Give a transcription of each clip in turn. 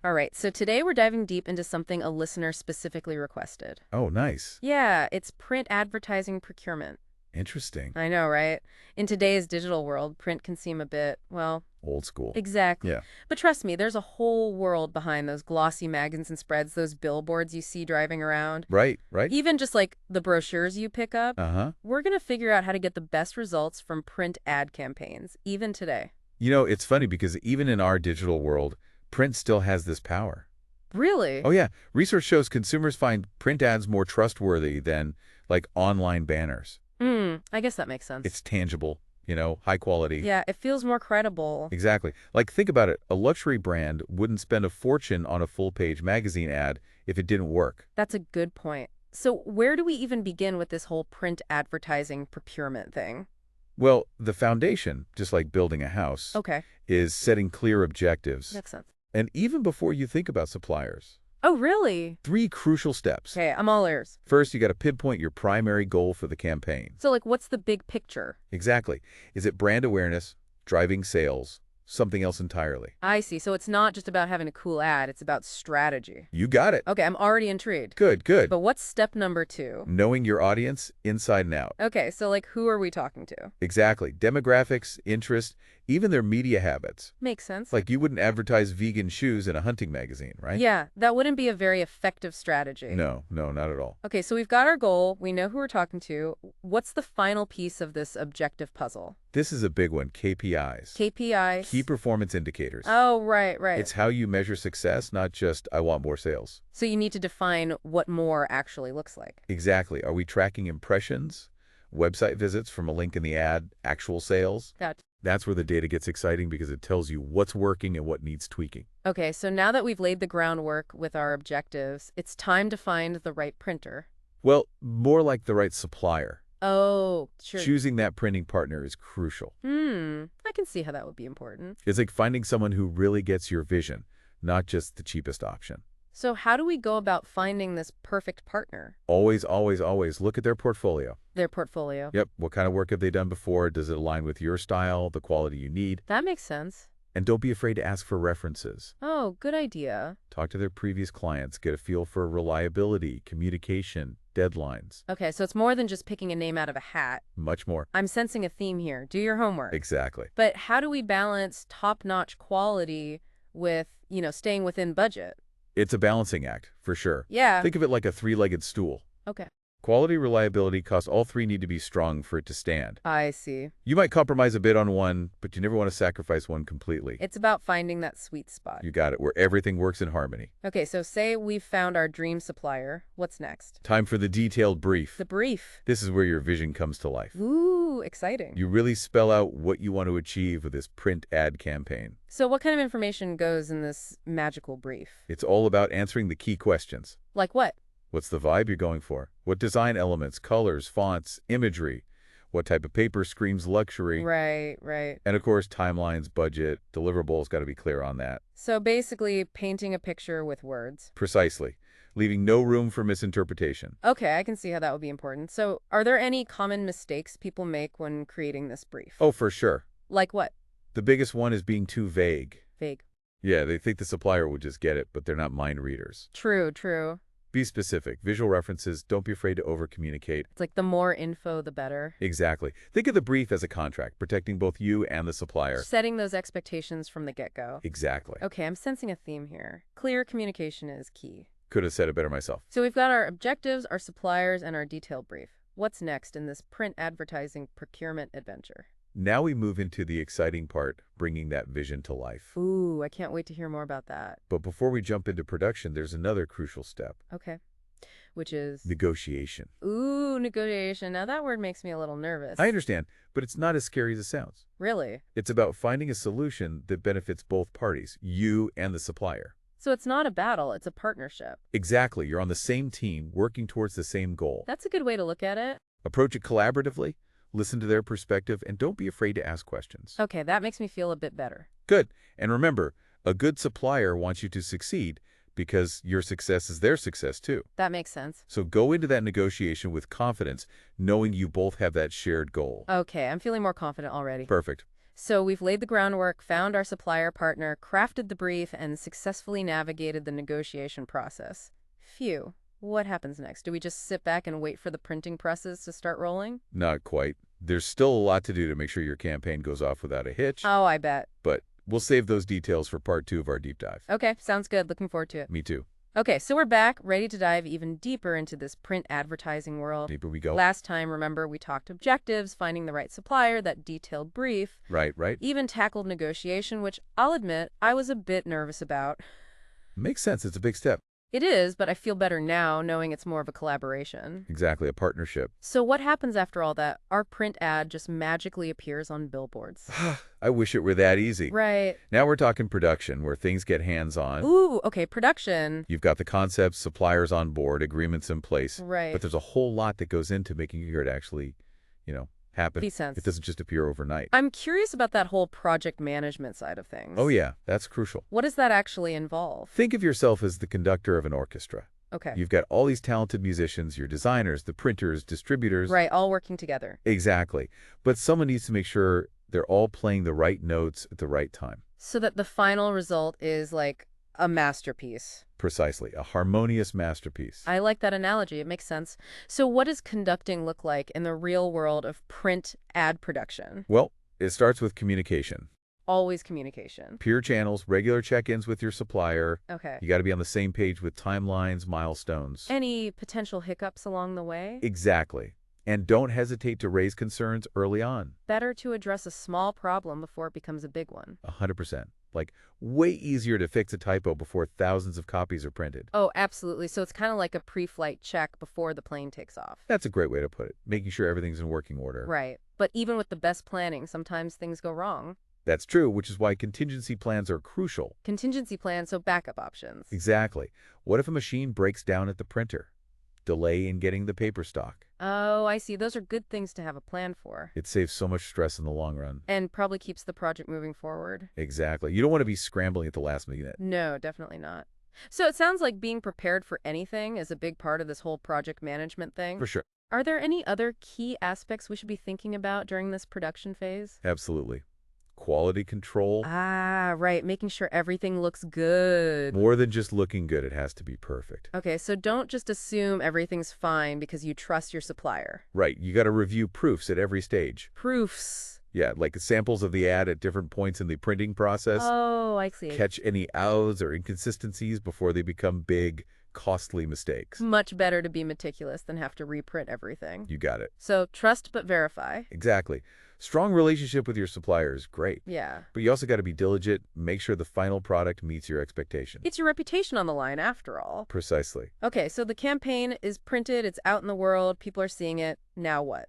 All right, so today we're diving deep into something a listener specifically requested. Oh, nice. Yeah, it's print advertising procurement. Interesting. I know, right? In today's digital world, print can seem a bit, well, Old school. exactly. Yeah. But trust me, there's a whole world behind those glossy magazines and spreads, those billboards you see driving around. Right, right. Even just like the brochures you pick up, Uh-huh. we're going to figure out how to get the best results from print ad campaigns, even today. It's funny because even in our digital world, print still has this power. Really? Oh, yeah. Research shows consumers find print ads more trustworthy than, like, online banners. I guess that makes sense. It's tangible, high quality. Yeah, it feels more credible. Exactly. Like, think about it. A luxury brand wouldn't spend a fortune on a full-page magazine ad if it didn't work. That's a good point. So where do we even begin with this whole print advertising procurement thing? Well, the foundation, just like building a house, Okay, is setting clear objectives. makes sense. And even before you think about suppliers, Oh, really? 3 crucial steps. Okay, I'm all ears. First, you got to pinpoint your primary goal for the campaign. So, like, what's the big picture? Exactly. Is it brand awareness, driving sales, something else entirely? I see. So it's not just about having a cool ad, it's about strategy. You got it. Okay, I'm already intrigued. Good, good. But what's step number 2? Knowing your audience inside and out. Okay, so, like, who are we talking to? Exactly. Demographics, interest, even their media habits. Makes sense. Like you wouldn't advertise vegan shoes in a hunting magazine, right? Yeah, that wouldn't be a very effective strategy. No, no, not at all. Okay, so we've got our goal. We know who we're talking to. What's the final piece of this objective puzzle? This is a big one, KPIs. KPIs? Key performance indicators. Oh, right, right. It's how you measure success, not just, I want more sales. So you need to define what more actually looks like. Exactly. Are we tracking impressions, website visits from a link in the ad, actual sales? That's where the data gets exciting because it tells you what's working and what needs tweaking. Okay, so now that we've laid the groundwork with our objectives, it's time to find the right printer. Well, more like the right supplier. Oh, sure. Choosing that printing partner is crucial. I can see how that would be important. It's like finding someone who really gets your vision, not just the cheapest option. So how do we go about finding this perfect partner? Always, always, always look at their portfolio. Their portfolio. Yep. What kind of work have they done before? Does it align with your style, the quality you need? That makes sense. And don't be afraid to ask for references. Oh, good idea. Talk to their previous clients, get a feel for reliability, communication, deadlines. Okay, so it's more than just picking a name out of a hat. Much more. I'm sensing a theme here. Do your homework. Exactly. But how do we balance top-notch quality with, staying within budget? It's a balancing act, for sure. Yeah. Think of it like a 3-legged stool. Okay. Quality, reliability, cost, all 3 need to be strong for it to stand. I see. You might compromise a bit on one, but you never want to sacrifice one completely. It's about finding that sweet spot. You got it, where everything works in harmony. Okay, so say we've found our dream supplier. What's next? Time for the detailed brief. The brief. This is where your vision comes to life. Ooh, exciting. You really spell out what you want to achieve with this print ad campaign. So what kind of information goes in this magical brief? It's all about answering the key questions. Like what? What's the vibe you're going for? What design elements, colors, fonts, imagery? What type of paper screams luxury? Right, right. And of course, timelines, budget, deliverables, got to be clear on that. So basically painting a picture with words. Precisely. Leaving no room for misinterpretation. Okay, I can see how that would be important. So are there any common mistakes people make when creating this brief? Oh, for sure. Like what? The biggest one is being too vague. Vague. Yeah, they think the supplier will just get it, but they're not mind readers. True, true. Be specific. Visual references. Don't be afraid to over-communicate. It's like the more info, the better. Exactly. Think of the brief as a contract, protecting both you and the supplier. Setting those expectations from the get-go. Exactly. Okay, I'm sensing a theme here. Clear communication is key. Could have said it better myself. So we've got our objectives, our suppliers, and our detailed brief. What's next in this print advertising procurement adventure? Now we move into the exciting part, bringing that vision to life. Ooh, I can't wait to hear more about that. But before we jump into production, there's another crucial step. Okay. Which is? Negotiation. Ooh, negotiation. Now that word makes me a little nervous. I understand, but it's not as scary as it sounds. Really? It's about finding a solution that benefits both parties, you and the supplier. So it's not a battle, it's a partnership. Exactly. You're on the same team, working towards the same goal. That's a good way to look at it. Approach it collaboratively, listen to their perspective, and don't be afraid to ask questions. Okay, that makes me feel a bit better. Good. And remember, a good supplier wants you to succeed because your success is their success too. That makes sense. So go into that negotiation with confidence, knowing you both have that shared goal. Okay, I'm feeling more confident already. Perfect. So we've laid the groundwork, found our supplier partner, crafted the brief, and successfully navigated the negotiation process. Phew. What happens next? Do we just sit back and wait for the printing presses to start rolling? Not quite. There's still a lot to do to make sure your campaign goes off without a hitch, Oh, I bet. but we'll save those details for part 2 of our deep dive. Okay, sounds good. Looking forward to it. Me too. Okay, so we're back, ready to dive even deeper into this print advertising world. Deeper we go. Last time, remember, we talked objectives, finding the right supplier, that detailed brief, Right. even tackled negotiation, which I'll admit I was a bit nervous about. Makes sense. It's a big step. It is, but I feel better now knowing it's more of a collaboration. Exactly, a partnership. So what happens after all that? Our print ad just magically appears on billboards. I wish it were that easy. Right. Now we're talking production, where things get hands-on. Ooh, okay, production. You've got the concepts, suppliers on board, agreements in place. Right. But there's a whole lot that goes into making it actually, happen. Makes sense. It doesn't just appear overnight. I'm curious about that whole project management side of things. Oh yeah, that's crucial. What does that actually involve? Think of yourself as the conductor of an orchestra. Okay. You've got all these talented musicians, your designers, the printers, distributors. Right, all working together. Exactly. But someone needs to make sure they're all playing the right notes at the right time. So that the final result is like a masterpiece. Precisely. A harmonious masterpiece. I like that analogy. It makes sense. So what does conducting look like in the real world of print ad production? Well, it starts with communication. Always communication. Peer channels, regular check-ins with your supplier. Okay. You got to be on the same page with timelines, milestones. Any potential hiccups along the way? Exactly. And don't hesitate to raise concerns early on. Better to address a small problem before it becomes a big one. 100%. Like, way easier to fix a typo before thousands of copies are printed. Oh, absolutely. So it's kind of like a pre-flight check before the plane takes off. That's a great way to put it, making sure everything's in working order. Right. But even with the best planning, sometimes things go wrong. That's true, which is why contingency plans are crucial. Contingency plans, so backup options. Exactly. What if a machine breaks down at the printer? Delay in getting the paper stock. Oh, I see. Those are good things to have a plan for. It saves so much stress in the long run. And probably keeps the project moving forward. Exactly. You don't want to be scrambling at the last minute. No, definitely not. So it sounds like being prepared for anything is a big part of this whole project management thing. For sure. Are there any other key aspects we should be thinking about during this production phase? Absolutely. Quality control. Ah, right. Making sure everything looks good. More than just looking good, it has to be perfect. Okay, so don't just assume everything's fine because you trust your supplier. Right. You got to review proofs at every stage. Proofs. Yeah, like samples of the ad at different points in the printing process. Oh, I see. Catch any outs or inconsistencies before they become big, costly mistakes. Much better to be meticulous than have to reprint everything. You got it. So trust but verify. Exactly. Strong relationship with your supplier is great. Yeah. But you also got to be diligent, make sure the final product meets your expectations. It's your reputation on the line after all. Precisely. Okay, so the campaign is printed, it's out in the world, people are seeing it. Now what?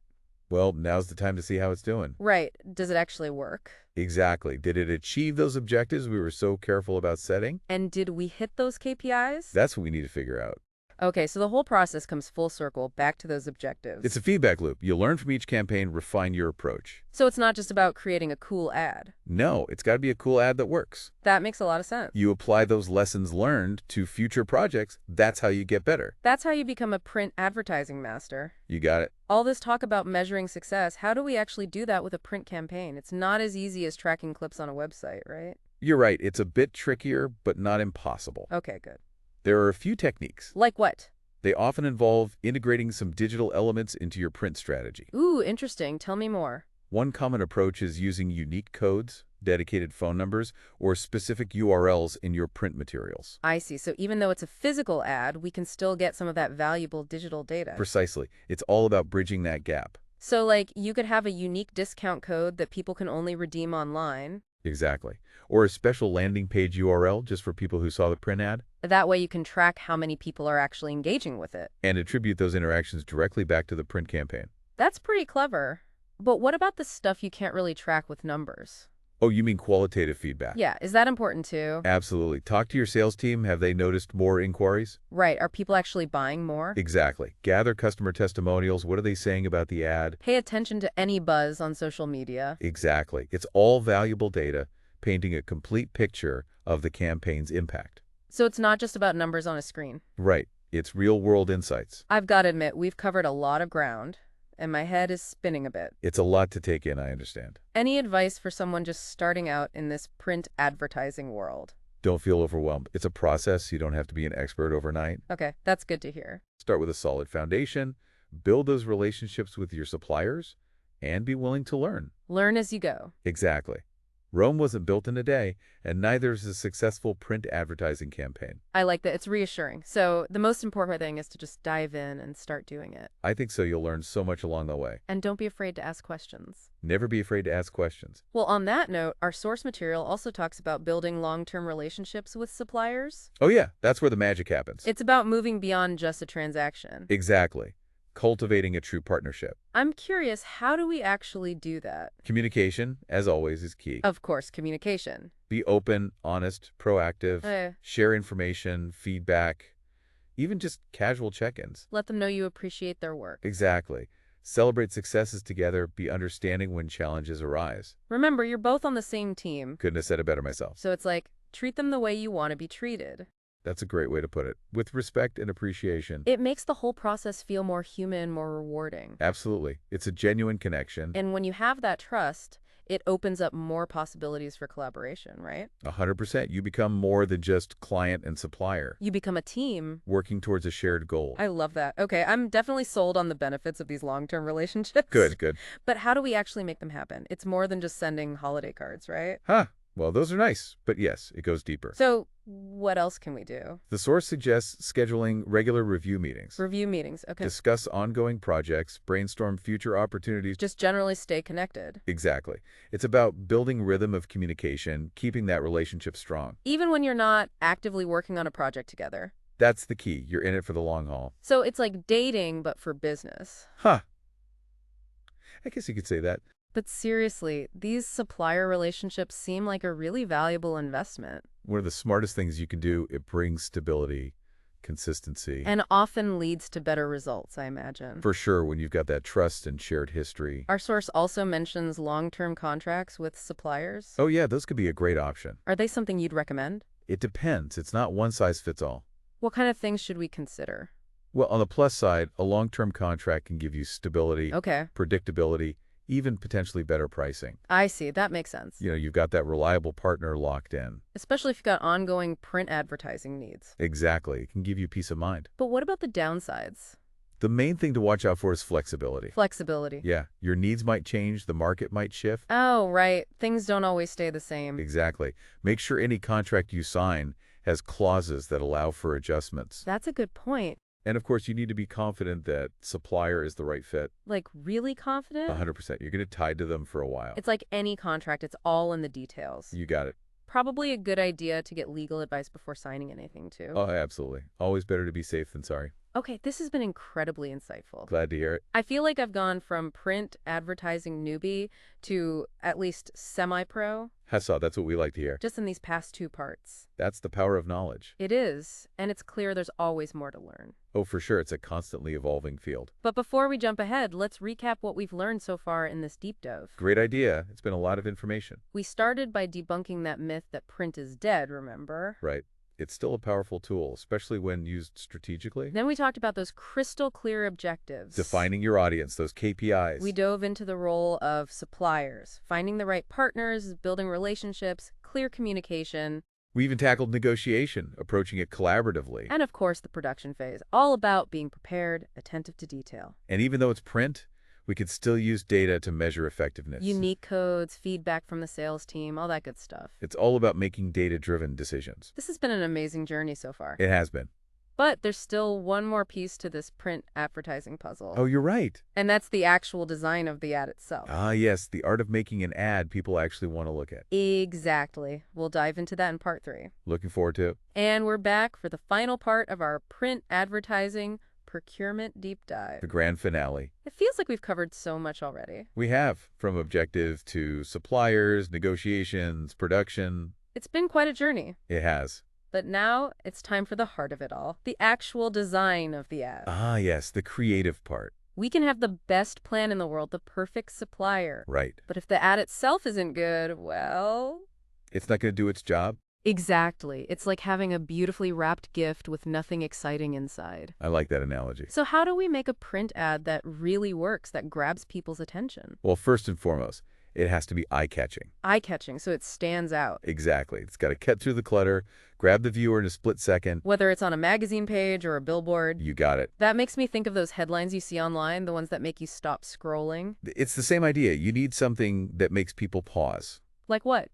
Well, now's the time to see how it's doing. Right. Does it actually work? Exactly. Did it achieve those objectives we were so careful about setting? And did we hit those KPIs? That's what we need to figure out. Okay, so the whole process comes full circle back to those objectives. It's a feedback loop. You learn from each campaign, refine your approach. So it's not just about creating a cool ad. No, it's got to be a cool ad that works. That makes a lot of sense. You apply those lessons learned to future projects. That's how you get better. That's how you become a print advertising master. You got it. All this talk about measuring success, how do we actually do that with a print campaign? It's not as easy as tracking clips on a website, right? You're right. It's a bit trickier, but not impossible. Okay, good. There are a few techniques. Like what? They often involve integrating some digital elements into your print strategy. Ooh, interesting. Tell me more. One common approach is using unique codes, dedicated phone numbers, or specific URLs in your print materials. I see. So even though it's a physical ad, we can still get some of that valuable digital data. Precisely. It's all about bridging that gap. So, like, you could have a unique discount code that people can only redeem online. Exactly. Or a special landing page URL just for people who saw the print ad. That way you can track how many people are actually engaging with it. And attribute those interactions directly back to the print campaign. That's pretty clever. But what about the stuff you can't really track with numbers? Oh, you mean qualitative feedback? Yeah, is that important too? Absolutely. Talk to your sales team. Have they noticed more inquiries? Right, are people actually buying more? Exactly. Gather customer testimonials. What are they saying about the ad? Pay attention to any buzz on social media. Exactly. It's all valuable data, painting a complete picture of the campaign's impact. So it's not just about numbers on a screen. Right. It's real-world insights. I've got to admit, we've covered a lot of ground. and my head is spinning a bit. It's a lot to take in, I understand. Any advice for someone just starting out in this print advertising world? Don't feel overwhelmed. It's a process. You don't have to be an expert overnight. Okay, that's good to hear. Start with a solid foundation, build those relationships with your suppliers, and be willing to learn. Learn as you go. Exactly. Rome wasn't built in a day, and neither is a successful print advertising campaign. I like that. It's reassuring. So the most important thing is to just dive in and start doing it. I think so. You'll learn so much along the way. And don't be afraid to ask questions. Never be afraid to ask questions. Well, on that note, our source material also talks about building long-term relationships with suppliers. Oh yeah, that's where the magic happens. It's about moving beyond just a transaction. Exactly. Cultivating a true partnership. I'm curious, how do we actually do that? Communication, as always, is key. Of course, communication. Be open, honest, proactive, share information, feedback, even just casual check-ins. Let them know you appreciate their work. Exactly. Celebrate successes together, be understanding when challenges arise. Remember, you're both on the same team. Couldn't have said it better myself. So it's like, treat them the way you want to be treated. That's a great way to put it. With respect and appreciation. It makes the whole process feel more human, more rewarding. Absolutely. It's a genuine connection. And when you have that trust, it opens up more possibilities for collaboration, right? 100%. You become more than just client and supplier. You become a team. Working towards a shared goal. I love that. Okay, I'm definitely sold on the benefits of these long-term relationships. Good, good. But how do we actually make them happen? It's more than just sending holiday cards, right? Huh. Well, those are nice, but yes, it goes deeper. So what else can we do? The source suggests scheduling regular review meetings. Review meetings, okay. Discuss ongoing projects, brainstorm future opportunities. Just generally stay connected. Exactly. It's about building rhythm of communication, keeping that relationship strong. Even when you're not actively working on a project together. That's the key. You're in it for the long haul. So it's like dating, but for business. Huh. I guess you could say that. But seriously, these supplier relationships seem like a really valuable investment. One of the smartest things you can do, it brings stability, consistency. And often leads to better results, I imagine. For sure, when you've got that trust and shared history. Our source also mentions long-term contracts with suppliers. Oh yeah, those could be a great option. Are they something you'd recommend? It depends. It's not one size fits all. What kind of things should we consider? Well, on the plus side, a long-term contract can give you stability, predictability, even potentially better pricing. I see. That makes sense. You've got that reliable partner locked in. Especially if you've got ongoing print advertising needs. Exactly. It can give you peace of mind. But what about the downsides? The main thing to watch out for is flexibility. Flexibility. Yeah. Your needs might change. The market might shift. Oh, right. Things don't always stay the same. Exactly. Make sure any contract you sign has clauses that allow for adjustments. That's a good point. And of course, you need to be confident that supplier is the right fit. Like, really confident? 100%. You're going to tie to them for a while. It's like any contract. It's all in the details. You got it. Probably a good idea to get legal advice before signing anything, too. Oh, absolutely. Always better to be safe than sorry. Okay, this has been incredibly insightful. Glad to hear it. I feel like I've gone from print advertising newbie to at least semi-pro. Hassa, that's what we like to hear. Just in these past 2 parts. That's the power of knowledge. It is, and it's clear there's always more to learn. Oh, for sure. It's a constantly evolving field. But before we jump ahead, let's recap what we've learned so far in this deep dive. Great idea. It's been a lot of information. We started by debunking that myth that print is dead, remember? Right. It's still a powerful tool, especially when used strategically. Then we talked about those crystal clear objectives. Defining your audience, those KPIs. We dove into the role of suppliers, finding the right partners, building relationships, clear communication. We even tackled negotiation, approaching it collaboratively. And of course, the production phase, all about being prepared, attentive to detail. And even though it's print, we could still use data to measure effectiveness. Unique codes, feedback from the sales team, all that good stuff. It's all about making data-driven decisions. This has been an amazing journey so far. It has been. But there's still one more piece to this print advertising puzzle. Oh, you're right. And that's the actual design of the ad itself. Ah, yes, the art of making an ad people actually want to look at. Exactly. We'll dive into that in part 3. Looking forward to it. And we're back for the final part of our print advertising procurement deep dive. The grand finale. It feels like we've covered so much already. We have, from objective to suppliers, negotiations, production. It's been quite a journey. It has. But now it's time for the heart of it all, the actual design of the ad. Ah, yes, the creative part. We can have the best plan in the world, the perfect supplier. Right. But if the ad itself isn't good, well... It's not going to do its job. Exactly. It's like having a beautifully wrapped gift with nothing exciting inside. I like that analogy. So how do we make a print ad that really works, that grabs people's attention? Well, first and foremost, it has to be eye-catching. Eye-catching, so it stands out. Exactly. It's got to cut through the clutter, grab the viewer in a split second. Whether it's on a magazine page or a billboard. You got it. That makes me think of those headlines you see online, the ones that make you stop scrolling. It's the same idea. You need something that makes people pause. Like what?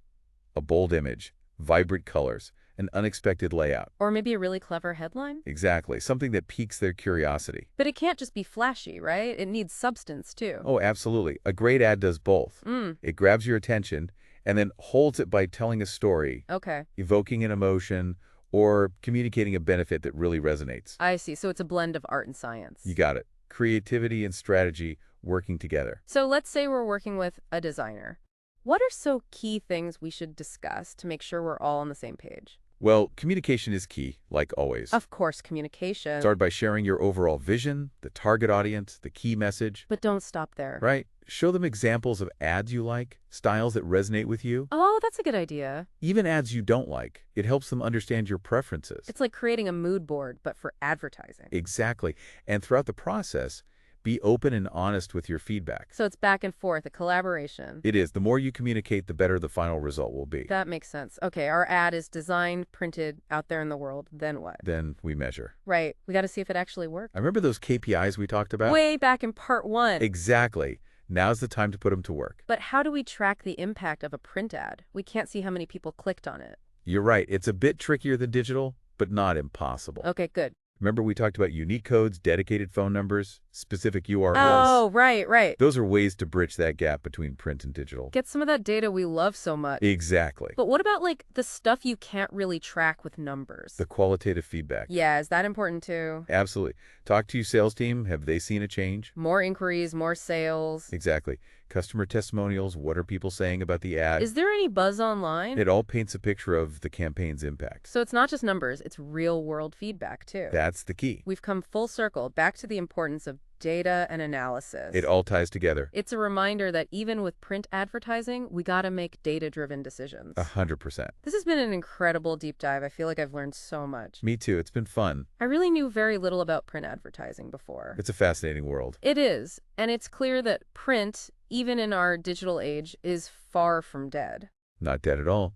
A bold image, vibrant colors, an unexpected layout. Or maybe a really clever headline? Exactly. Something that piques their curiosity. But it can't just be flashy, right? It needs substance, too. Oh, absolutely. A great ad does both. It grabs your attention and then holds it by telling a story, Okay. evoking an emotion, or communicating a benefit that really resonates. I see. So it's a blend of art and science. You got it. Creativity and strategy working together. So let's say we're working with a designer. What are so key things we should discuss to make sure we're all on the same page? Well, communication is key, like always. Of course, communication. Start by sharing your overall vision, the target audience, the key message. But don't stop there. Right? Show them examples of ads you like, styles that resonate with you. Oh, that's a good idea. Even ads you don't like. It helps them understand your preferences. It's like creating a mood board, but for advertising. Exactly. And throughout the process, be open and honest with your feedback. So it's back and forth, a collaboration. It is. The more you communicate, the better the final result will be. That makes sense. Okay, our ad is designed, printed, out there in the world. Then what? Then we measure. Right. We got to see if it actually worked. I remember those KPIs we talked about? Way back in part 1. Exactly. Now's the time to put them to work. But how do we track the impact of a print ad? We can't see how many people clicked on it. You're right. It's a bit trickier than digital, but not impossible. Okay, good. Remember we talked about unique codes, dedicated phone numbers, specific URLs? Oh, right. Those are ways to bridge that gap between print and digital. Get some of that data we love so much. Exactly. But what about, like, the stuff you can't really track with numbers? The qualitative feedback. Yeah, is that important too? Absolutely. Talk to your sales team. Have they seen a change? More inquiries, more sales. Exactly. Customer testimonials. What are people saying about the ad? Is there any buzz online? It all paints a picture of the campaign's impact. So it's not just numbers, it's real-world feedback too. That's the key. We've come full circle, back to the importance of data and analysis. It all ties together. It's a reminder that even with print advertising, we gotta make data-driven decisions. 100%. This has been an incredible deep dive. I feel like I've learned so much. Me too. It's been fun. I really knew very little about print advertising before. It's a fascinating world. It is, and it's clear that print, even in our digital age, is far from dead. Not dead at all.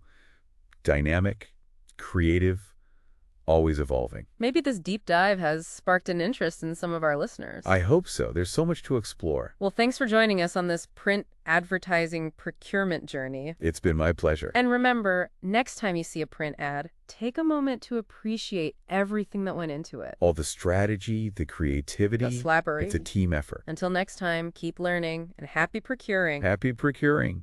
Dynamic, creative, always evolving. Maybe this deep dive has sparked an interest in some of our listeners. I hope so. There's so much to explore. Well, thanks for joining us on this print advertising procurement journey. It's been my pleasure. And remember, next time you see a print ad, take a moment to appreciate everything that went into it. All the strategy, the creativity. The slappery. It's a team effort. Until next time, keep learning and happy procuring. Happy procuring.